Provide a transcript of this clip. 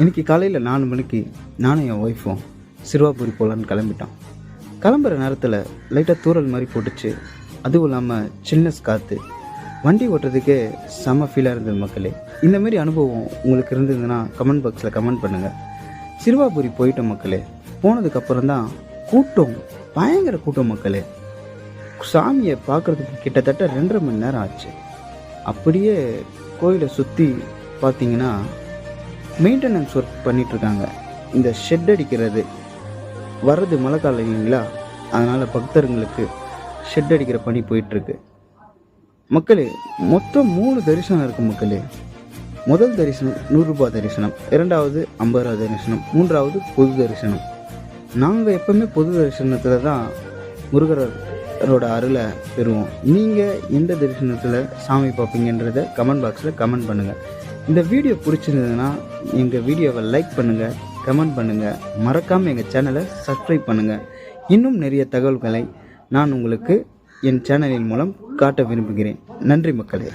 இன்றைக்கி காலையில் 4 மணிக்கு நானும் என் ஒய்ஃபும் சிறுவாபுரி போகலான்னு கிளம்பிட்டோம். கிளம்புற நேரத்தில் லைட்டாக தூறல் மாதிரி போட்டுச்சு. அதுவும் இல்லாமல் சில்னஸ் காற்று. வண்டி ஓட்டுறதுக்கே செம ஃபீலாக இருந்தது மக்களே. இந்தமாரி அனுபவம் உங்களுக்கு இருந்ததுன்னா கமெண்ட் பாக்ஸில் கமெண்ட் பண்ணுங்கள். சிறுவாபுரி போயிட்டோம் மக்களே. போனதுக்கப்புறம் தான் கூட்டம், பயங்கர கூட்டம் மக்களே. சாமியை பார்க்குறதுக்கு கிட்டத்தட்ட 2.5 மணி நேரம் ஆச்சு. அப்படியே கோயிலை சுற்றி பார்த்தீங்கன்னா மெயின்டெனன்ஸ் ஒர்க் பண்ணிகிட்ருக்காங்க. இந்த ஷெட் அடிக்கிறது வர்றது மழை காலம் இல்லைங்களா, அதனால் பக்தர்களுக்கு ஷெட் அடிக்கிற பணி போயிட்டுருக்கு மக்களே. மொத்தம் 3 தரிசனம் இருக்குது மக்களே. முதல் தரிசனம் 100 ரூபாய் தரிசனம், 2வது 50 ரூபா தரிசனம், 3வது பொது தரிசனம். நாங்கள் எப்போவுமே பொது தரிசனத்தில் தான் முருகரோட அருளை பெறுவோம். நீங்கள் எந்த தரிசனத்தில் சாமி பார்ப்பீங்கன்றதை கமெண்ட் பாக்ஸில் கமெண்ட் பண்ணுங்கள். இந்த வீடியோ பிடிச்சிருந்ததுன்னா எங்கள் வீடியோவை லைக் பண்ணுங்கள், கமெண்ட் பண்ணுங்கள், மறக்காமல் எங்கள் சேனலை சப்ஸ்கிரைப் பண்ணுங்கள். இன்னும் நிறைய தகவல்களை நான் உங்களுக்கு என் சேனலின் மூலம் காட்ட விரும்புகிறேன். நன்றி மக்களே.